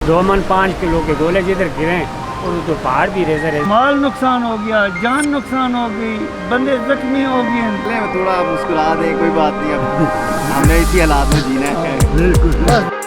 2 मन 5 किलो के गोले जिधर गिरे और तो पहाड़ भी रेजर है। माल नुकसान हो गया, जान नुकसान हो गई, बंदे जख्मी हो गए। थोड़ा मुस्कुरा दे, कोई बात नहीं, अब हमने इसी हालात में जीना है। बिल्कुल।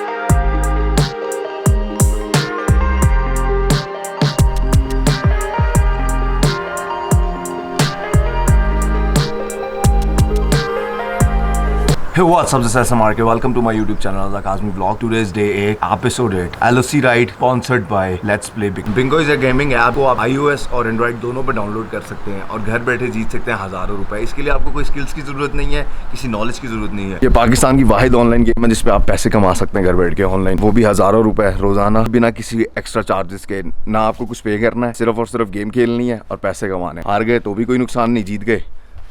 Hey, what's up? This is SMR. Welcome to my YouTube channel, The Kazmi Vlog. Today's day 8, episode 8. LOC Ride sponsored by Let's Play Bingo. Bingo is a gaming app को आप iOS और Android दोनों पर download कर सकते हैं और घर बैठे जीत सकते हैं हज़ारों रुपए। इसके लिए आपको कोई स्किल्स की ज़रूरत नहीं है, किसी नॉलेज की ज़रूरत नहीं है। ये पाकिस्तान की वाहिद ऑनलाइन गेम है जिस पे आप पैसे कमा सकते हैं घर बैठ के ऑनलाइन, वो भी हज़ारों रुपए रोजाना, बिना किसी एक्स्ट्रा चार्जेस के। ना आपको कुछ पे करना है, सिर्फ और सिर्फ गेम खेलनी है और पैसे कमाने। हार गए तो भी कोई नुकसान नहीं, जीत गए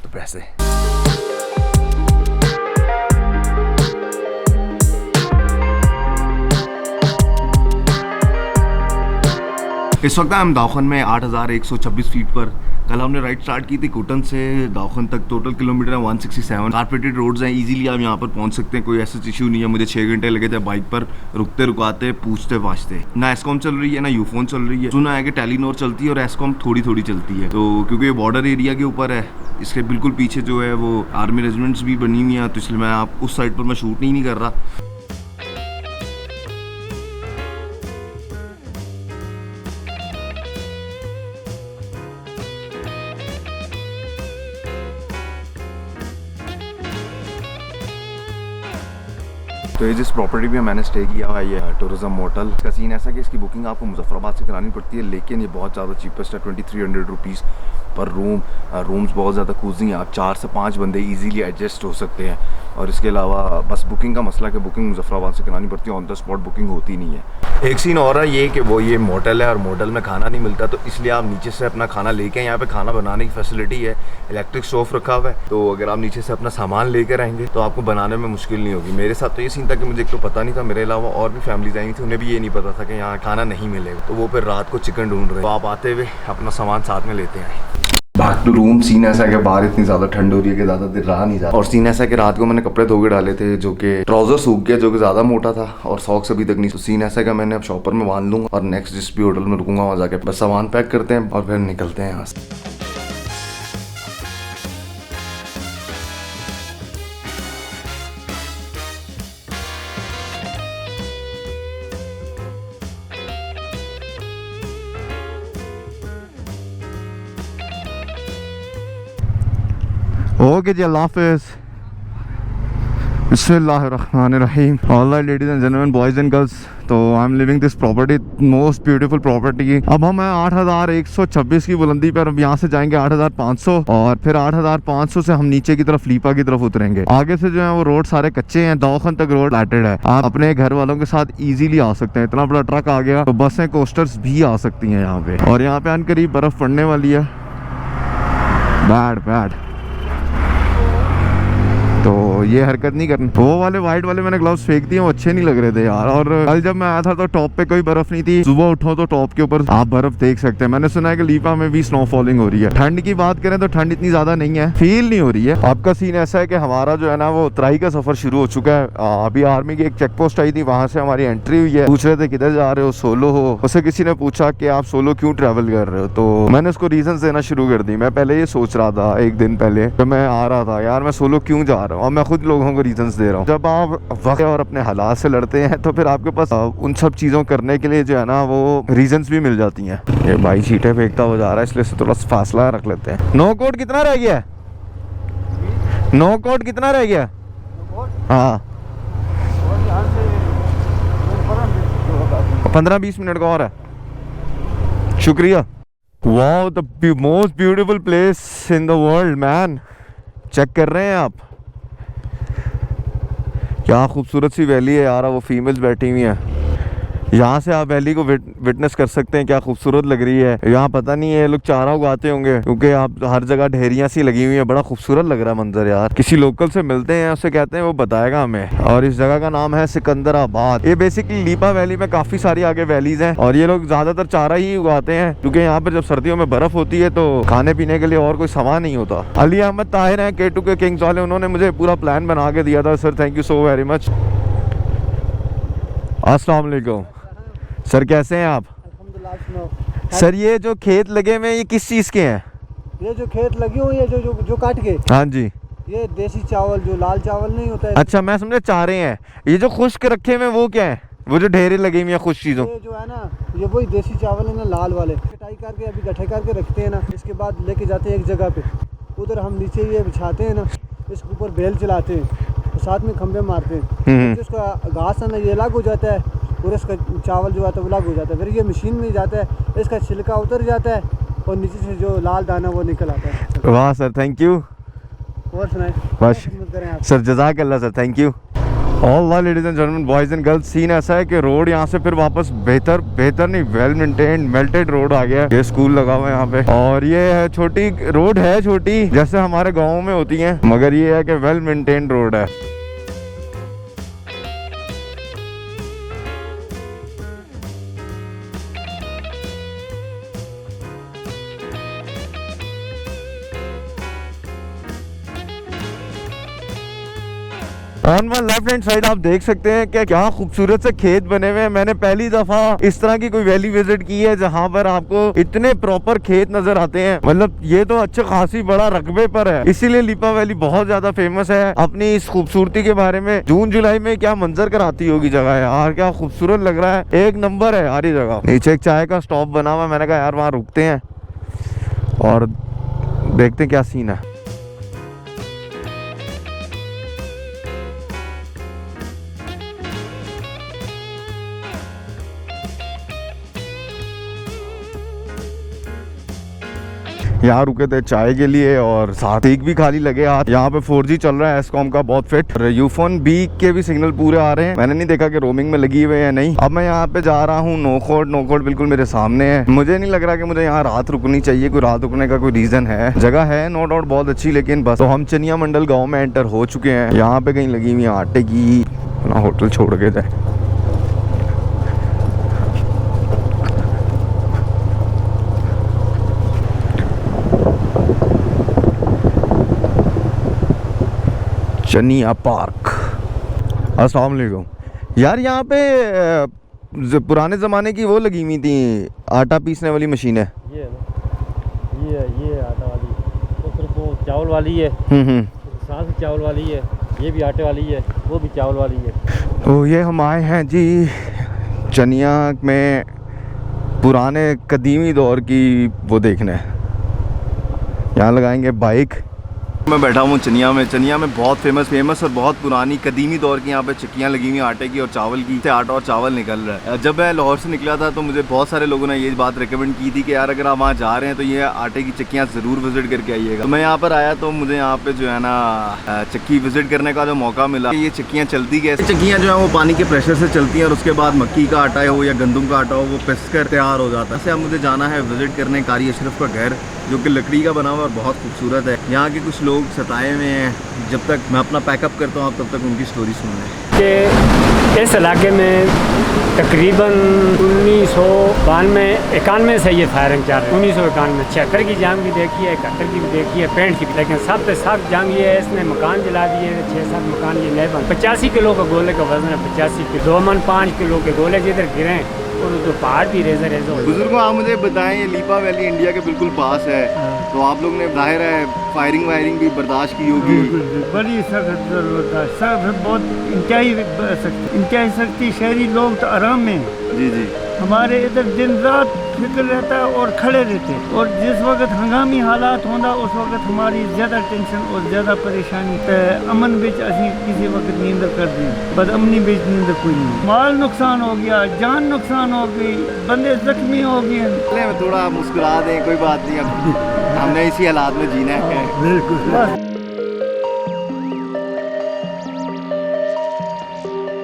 तो पैसे। इस वक्त हम दाउखन में 8126 फीट पर। कल हमने राइड स्टार्ट की थी कोटन से दाउखन तक, टोटल किलोमीटर है 167। कारपेटेड रोड्स हैं, इजीली आप यहाँ पर पहुँच सकते हैं, कोई ऐसा इशू नहीं है। मुझे 6 घंटे लगे थे बाइक पर, रुकते रुकाते पूछते पाछते। ना एस्कॉम चल रही है ना यूफोन चल रही है। सुना है कि टेलीनॉर चलती है और एस्कॉम थोड़ी थोड़ी चलती है, तो क्योंकि ये बॉर्डर एरिया के ऊपर है, इसके बिल्कुल पीछे जो है वो आर्मी रेजिडेंट्स भी बनी हुई हैं, तो इसलिए मैं आप उस साइड पर मैं शूट नहीं कर रहा। तो ये जिस प्रॉपर्टी में मैंने स्टे किया हुआ है ये टूरिज्म मोटल। इसका सीन ऐसा कि इसकी बुकिंग आपको मुजफ्फराबाद से करानी पड़ती है, लेकिन ये बहुत ज़्यादा चीपेस्ट है, 2300 रुपीज़ पर रूम। रूम्स बहुत ज़्यादा कूजी हैं, आप 4 से 5 बंदे इजीली एडजस्ट हो सकते हैं। और इसके अलावा बस बुकिंग का मसला है कि बुकिंग मुजफ्फराबाद से करानी पड़ती है, ऑन द स्पॉट बुकिंग होती नहीं है। एक सीन और है ये कि वो ये मोटल है और मोटल में खाना नहीं मिलता, तो इसलिए आप नीचे से अपना खाना लेके, यहाँ पे खाना बनाने की फैसिलिटी है, इलेक्ट्रिक स्टोव रखा हुआ है, तो अगर आप नीचे से अपना सामान लेकर आएंगे तो आपको बनाने में मुश्किल नहीं होगी। मेरे साथ तो ये सीन था कि मुझे एक तो पता नहीं था, मेरे अलावा और भी फैमिलीज आई थी, उन्हें भी ये नहीं पता था कि यहाँ खाना नहीं मिलेगा, तो वो फिर रात को चिकन ढूंढ रहे, तो आप आते हुए अपना सामान साथ में लेते आए। Back to room. सीन ऐसा है कि बाहर इतनी ज़्यादा ठंड हो रही है कि ज़्यादा देर रहा नहीं जाता, और सीन ऐसा है कि रात को मैंने कपड़े धो के डाले थे, जो कि ट्राउजर सूख गया, जो कि ज़्यादा मोटा था, और सॉक्स अभी तक नहीं। तो सीन ऐसा है कि मैंने अब शॉपर में बांध लूँगा और नेक्स्ट जिस भी होटल में रुकूंगा वहाँ जाके बस सामान पैक करते हैं और फिर निकलते हैं यहाँ से। ओके जी, अल्लाह हाफ़िज़। बिस्मिल्लाहिर्रहमानिर्रहीम। Alright ladies and gentleman, boys and girls, तो I am living this property, most beautiful property. अब हम हैं 8126 की बुलंदी पर। अब यहाँ से जाएंगे 8500 और फिर 8500 से हम नीचे की तरफ लीपा की तरफ उतरेंगे। आगे से जो है वो रोड सारे कच्चे हैं, दाउखन तक रोड फ्लैटेड है। आप अपने घर वालों के साथ इजीली आ सकते हैं, इतना बड़ा ट्रक आ गया, तो बसें कोस्टर्स भी आ सकती हैं यहाँ पे। और यहाँ पे अनकरीब बर्फ़ पड़ने वाली है। बैड तो ये हरकत नहीं करनी। वो वाले वाइट वाले मैंने ग्लव्स फेंक दिए, वो अच्छे नहीं लग रहे थे यार। और कल जब मैं आया था तो टॉप पे कोई बर्फ नहीं थी, सुबह उठो तो टॉप के ऊपर आप बर्फ देख सकते हैं। मैंने सुना है कि लीपा में भी स्नो फॉलिंग हो रही है। ठंड की बात करें तो ठंड इतनी ज्यादा नहीं है, फील नहीं हो रही है। आपका सीन ऐसा है कि हमारा जो है ना वो उतराई का सफर शुरू हो चुका है। अभी आर्मी की एक चेक पोस्ट आई थी, वहां से हमारी एंट्री हुई है। पूछ रहे थे किधर जा रहे हो, सोलो हो। उससे किसी ने पूछा कि आप सोलो क्यों ट्रेवल कर रहे हो, तो मैंने उसको रीजन देना शुरू कर दी। मैं पहले ये सोच रहा था एक दिन पहले जब मैं आ रहा था, यार मैं सोलो क्यों जा रहा हूँ, और मैं खुद लोगों को रीजंस दे रहा हूँ। जब आप वक्त और अपने हालात से लड़ते हैं तो फिर आपके पास उन सब चीज़ों करने के लिए जो है ना वो रीजंस भी मिल जाती हैं। ये भाई चीटे फेंकता हो जा रहा है, इसलिए थोड़ा फासला रख लेते हैं। नो कोड कितना रह गया? नो कोड कितना रह गया? हाँ 15-20 मिनट का और है, शुक्रिया। Wow, the most beautiful place in the world man. Check कर रहे हैं आप, क्या खूबसूरत सी वैली है यार। वो फीमेल्स बैठी हुई हैं, यहाँ से आप वैली को विटनेस कर सकते हैं, क्या खूबसूरत लग रही है। यहाँ पता नहीं है लोग चारा उगाते होंगे, क्योंकि आप हर जगह ढेरियाँ सी लगी हुई है, बड़ा खूबसूरत लग रहा है मंजर यार। किसी लोकल से मिलते हैं, उससे कहते हैं वो बताएगा हमें। और इस जगह का नाम है सिकंदराबाद। ये बेसिकली लीपा वैली में काफी सारी आगे वैलीज हैं, और ये लोग ज्यादातर चारा ही उगाते हैं, क्योंकि यहाँ पर जब सर्दियों में बर्फ होती है तो खाने पीने के लिए और कोई सामान नहीं होता। अली अहमद ताहिर है K2 के किंग्स वाले, उन्होंने मुझे पूरा प्लान बना के दिया था। Sir thank you so very much. अस्सलाम वालेकुम। सर कैसे हैं आप? अल्हम्दुलिल्लाह। सुनो सर ये जो खेत लगे हुए हैं ये किस चीज़ के हैं? ये जो खेत लगी हुई है जो काट के, हाँ जी। ये देसी चावल जो लाल चावल नहीं होता है। अच्छा मैं समझा चारे हैं। ये जो खुश्क रखे हुए हैं वो क्या है? वो जो ढेरे लगे हुए हैं खुश चीज़ों? ये जो है ना, ये वही देसी चावल है ना, लाल वाले। कटाई करके अभी गठे करके रखते हैं ना, इसके बाद लेके जाते हैं एक जगह पे, उधर हम नीचे ये बिछाते हैं ना, इसके ऊपर बेल चलाते हैं, तो साथ में खंबे मारते हैं। तो इसका घास है ना ये अलग हो जाता है और इसका चावल जो आता है वो अलग हो जाता है। फिर ये मशीन में जाता है, इसका छिलका उतर जाता है और नीचे से जो लाल दाना वो निकल आता है। वाह सर, थैंक यू। और सुनाए बस करें आप। सर, जज़ाकल्लाह sir, thank you. All ladies and gentleman, boys and girls, scene ऐसा है कि रोड यहाँ से फिर वापस बेहतर नहीं, वेल मेंटेन्ड मेल्टेड रोड आ गया है। ये स्कूल लगा हुआ है यहाँ पे, और ये है छोटी रोड है, छोटी जैसे हमारे गाँव में होती हैं, मगर ये है कि वेल मेंटेन्ड रोड है। On my left hand side आप देख सकते हैं कि क्या खूबसूरत से खेत बने हुए हैं। मैंने पहली दफा इस तरह की कोई वैली विजिट की है जहां पर आपको इतने प्रॉपर खेत नजर आते हैं। मतलब ये तो अच्छा खासी बड़ा रकबे पर है, इसीलिए लिपा वैली बहुत ज्यादा फेमस है अपनी इस खूबसूरती के बारे में। जून जुलाई में क्या मंजर कराती होगी जगह यार, क्या खूबसूरत लग रहा है, एक नंबर है यार ये जगह। नीचे एक चाय का स्टॉप बना हुआ, मैंने कहा यार वहाँ रुकते हैं और देखते हैं क्या सीन है। यहाँ रुके थे चाय के लिए और साथ एक भी खाली लगे हाथ। यहाँ पे 4G चल रहा है एस्कॉम का बहुत फिट। यूफोन बी के भी सिग्नल पूरे आ रहे हैं। मैंने नहीं देखा कि रोमिंग में लगी हुए हैं नहीं। अब मैं यहाँ पे जा रहा हूँ नोखोट बिल्कुल मेरे सामने है। मुझे नहीं लग रहा कि मुझे यहाँ रात रुकनी चाहिए, कोई रात रुकने का कोई रीजन है। जगह है नो डाउट बहुत अच्छी, लेकिन बस तो हम चनिया मंडल गाँव में एंटर हो चुके हैं। यहाँ पे कहीं लगी हुई आटे की, अपना होटल छोड़ के जाए। चनिया पार्क। अस्सलाम वालेकुम यार, यहाँ पे पुराने ज़माने की वो लगी हुई थी आटा पीसने वाली मशीन है। ये आटा वाली, तो सिर्फ वो चावल वाली है, साथ ही चावल वाली है, ये भी आटे वाली है, वो भी चावल वाली है। तो ये हम आए हैं जी चनिया में पुराने कदीमी दौर की वो देखने। यहाँ लगाएंगे बाइक। मैं बैठा हूँ चनिया में बहुत फेमस और बहुत पुरानी कदीमी दौर की यहाँ पे चक्कियाँ लगी हुई आटे की और चावल की। आटा और चावल निकल रहा है। जब मैं लाहौर से निकला था तो मुझे बहुत सारे लोगों ने ये बात रिकमेंड की थी कि यार अगर आप वहाँ जा रहे हैं तो ये आटे की चक्कियाँ ज़रूर विजिट करके आइएगा। तो मैं यहाँ पर आया तो मुझे यहाँ पे जो है ना चक्की विजिट करने का जो मौका मिला। ये चक्कियाँ चलती कैसे, चक्कियाँ जो है वो पानी के प्रेशर से चलती हैं और उसके बाद मक्की का आटा हो या गंदम का आटा हो वो पिस कर तैयार हो जाता है। ऐसे अब मुझे जाना है विजिट करने कारी अशरफ का घर, जो कि लकड़ी का बना हुआ और बहुत खूबसूरत है। यहाँ के कुछ लोग सताए हुए हैं। जब तक मैं अपना पैकअप करता हूँ तब तक उनकी स्टोरी सुन लें। कि इस इलाके में तकरीबन 1991 से ये फायरिंग चल रही है। 1991 76 की जंग भी देखी है, 71 की भी देखी है, 65 की भी, लेकिन सबसे सख्त जंग ये है इसने मकान जला दिए, 6-7 मकान ये नए बन। 85 किलो का गोले का वजन है, 85 किलो, 2 मन 5 किलो के गोले जिधर गिरे और तो पहाड़ भी रेजर बुजुर्गों आप मुझे बताएं, ये लिपा वैली इंडिया के बिल्कुल पास है, तो आप लोग ने जाहिर है फायरिंग वायरिंग भी बर्दाश्त की होगी। बड़ी सख्त जरूरत है, बहुत इंतहाई सख्ती। शहरी लोग तो आराम में, जी हमारे इधर दिन रात फिक्र रहता है और खड़े रहते हैं। और जिस वक्त हंगामी हालात होंदा उस वक्त हमारी ज़्यादा टेंशन और ज़्यादा परेशानी। अमन बिच असी किसी वक्त नींद कर दी, बदअमनी बिच नींद कोई नहीं। माल नुकसान हो गया, जान नुकसान हो गई, बंदे जख्मी हो गए। थोड़ा मुस्कुरा दें, कोई बात नहीं, अब हमने इसी हालात में जीना है। बिल्कुल।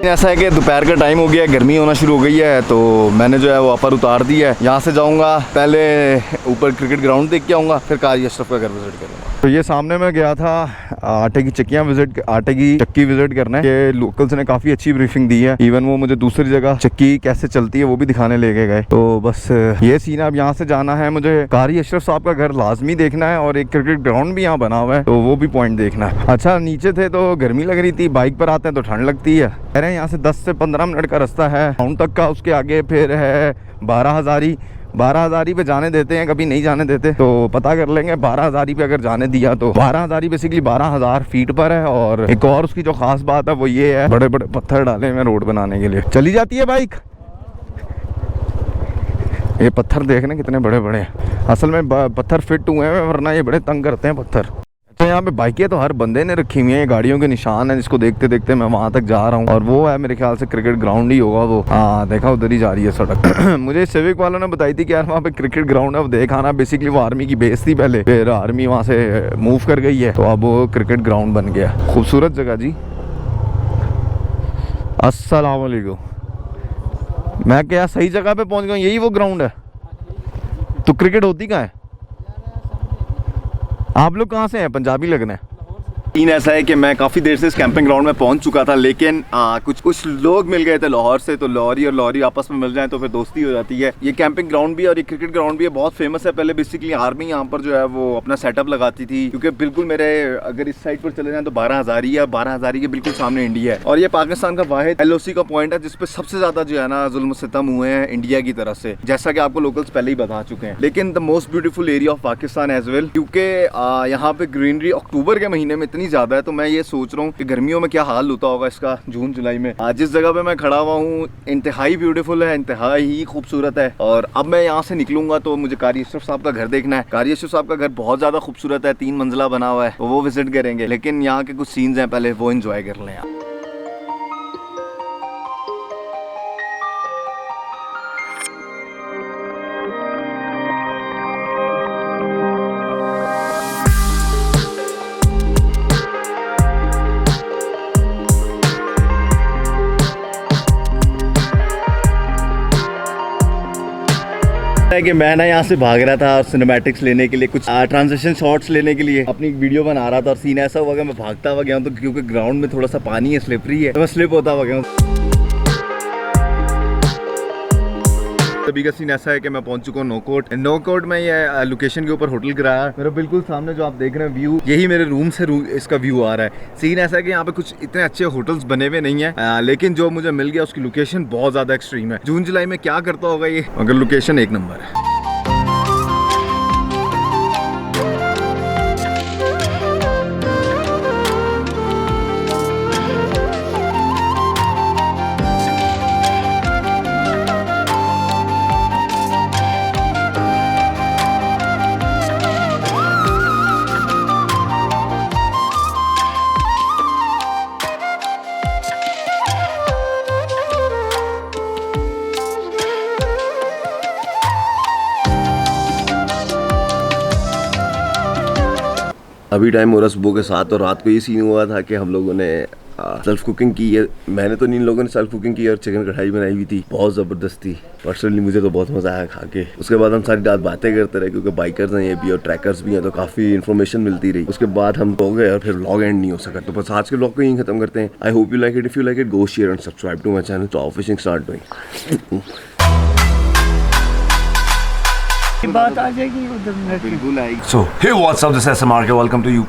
ऐसा है कि दोपहर का टाइम हो गया है, गर्मी होना शुरू हो गई है, तो मैंने जो है वो ऊपर उतार दिया है। यहाँ से जाऊँगा, पहले ऊपर क्रिकेट ग्राउंड देख के आऊँगा, फिर कारी अशरफ का घर विजिट करूँगा। तो ये सामने मैं गया था आटे की चक्की विजिट करने के। लोकल्स ने काफ़ी अच्छी ब्रीफिंग दी है। इवन वो मुझे दूसरी जगह चक्की कैसे चलती है वो भी दिखाने लेके गए। तो बस ये सीन है। अब यहाँ से जाना है मुझे कारी अशरफ साहब का घर लाजमी देखना है और एक क्रिकेट ग्राउंड भी यहाँ बना हुआ है, तो वो भी पॉइंट देखना है। अच्छा, नीचे थे तो गर्मी लग रही थी, बाइक पर आते हैं तो ठंड लगती है। कह रहे हैं यहाँ से 10 से 15 मिनट का रास्ता है टाउन तक का। उसके आगे फिर है 12,000 पे जाने देते हैं, कभी नहीं जाने देते, तो पता कर लेंगे। 12,000 पे अगर जाने दिया तो 12,000 बेसिकली 12,000 फीट पर है। और एक और उसकी जो खास बात है वो ये है, बड़े बड़े पत्थर डाले हुए रोड बनाने के लिए। चली जाती है बाइक। ये पत्थर देखने कितने बड़े बड़े हैं। असल में पत्थर फिट हुए हैं, वरना ये बड़े तंग करते हैं पत्थर। तो यहाँ पे बाइकें तो हर बंदे ने रखी हुई हैं, ये गाड़ियों के निशान है, जिसको देखते देखते मैं वहाँ तक जा रहा हूँ। और वो है मेरे ख्याल से क्रिकेट ग्राउंड ही होगा वो। हाँ, देखा उधर ही जा रही है सड़क। मुझे सिविक वालों ने बताई थी कि यार वहाँ पे क्रिकेट ग्राउंड है, वो देख आना। बेसिकली वो आर्मी की बेस थी पहले, फिर आर्मी वहाँ से मूव कर गई है, तो अब वो क्रिकेट ग्राउंड बन गया। खूबसूरत जगह जी। अस्सलाम वालेकुम। मैं क्या सही जगह पे पहुँच गया? यही वो ग्राउंड है? तो क्रिकेट होती कहाँ है? आप लोग कहाँ से हैं? पंजाबी लगना है। सीन ऐसा है कि मैं काफ़ी देर से इस कैंपिंग ग्राउंड में पहुंच चुका था, लेकिन कुछ लोग मिल गए थे लाहौर से, तो लाहौरी और लाहौरी आपस में मिल जाएं तो फिर दोस्ती हो जाती है। ये कैंपिंग ग्राउंड भी और ये क्रिकेट ग्राउंड भी बहुत फेमस है। पहले बेसिकली आर्मी यहाँ पर जो है वो अपना सेटअप लगाती थी, क्योंकि बिल्कुल मेरे अगर इस साइड पर चले जाएं तो 12,000 है, 12,000 के बिल्कुल सामने इंडिया है। और ये पाकिस्तान का वाहिद LOC का पॉइंट है जिसपे सबसे ज़्यादा जो है ना जुल्म सितम हुए हैं इंडिया की तरफ से, जैसा कि आपको लोकल्स पहले ही बता चुके हैं। लेकिन the most beautiful area of Pakistan as well, क्योंकि यहाँ पे ग्रीनरी अक्टूबर के महीने में इतनी ज़्यादा है। तो मैं ये सोच रहा हूँ कि गर्मियों में क्या हाल होता होगा इसका जून जुलाई में। जिस जगह पे मैं खड़ा हुआ हूँ इंतहाई ब्यूटीफुल है, इंतहाई ही खूबसूरत है। और अब मैं यहाँ से निकलूंगा तो मुझे कारी अशरफ साहब का घर देखना है। कारी अशरफ साहब का घर बहुत ज़्यादा खूबसूरत है, 3 मंजिला बना हुआ है, तो वो विजिट करेंगे। लेकिन यहाँ के कुछ सीन्स हैं, पहले वो एंजॉय कर लें आप। कि मैं ना यहाँ से भाग रहा था सिनेमैटिक्स लेने के लिए, कुछ ट्रांजिशन शॉट्स लेने के लिए अपनी वीडियो बना रहा था। और सीन ऐसा हुआ कि मैं भागता हुआ गया हूँ, तो क्योंकि ग्राउंड में थोड़ा सा पानी है, स्लिपरी है, तो मैं स्लिप होता हुआ गया हूँ। अभी का सीन ऐसा है कि मैं पहुंच चुका हूँ नोकोट में। ये लोकेशन के ऊपर होटल कराया मेरा, बिल्कुल सामने जो आप देख रहे हैं व्यू, यही मेरे रूम से इसका व्यू आ रहा है। सीन ऐसा है कि यहाँ पे कुछ इतने अच्छे होटल्स बने हुए नहीं है, लेकिन जो मुझे मिल गया उसकी लोकेशन बहुत ज्यादा एक्सट्रीम है। जून जुलाई में क्या करता होगा ये, मगर लोकेशन एक नंबर है। अभी टाइम हो रहा सुबह के 7 और रात को ये सीन हुआ था कि हम लोगों ने सेल्फ कुकिंग की है। मैंने तो नहीं, इन लोगों ने सेल्फ कुकिंग की और चिकन कढ़ाई बनाई हुई थी, बहुत ज़बरदस्त थी। पर्सनली मुझे तो बहुत मज़ा आया खा के। उसके बाद हम सारी रात बातें करते रहे, क्योंकि बाइकर्स हैं ये भी और ट्रैकर्स भी हैं, तो काफ़ी इन्फॉर्मेशन मिलती रही। उसके बाद हम हो गए और फिर व्लॉग एंड नहीं हो सका, तो बस आज के व्लॉग को यहीं खत्म करते हैं। I hope you like it. If you like it, go share and subscribe to my channel to fishing start doing. बात आ जाएगी उधर बिल्कुल आएगी। So hey what's up, this is SMRK, welcome to you.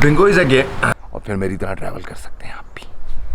Bingo is a gay. और फिर मेरी तरह ट्रैवल कर सकते हैं आप भी।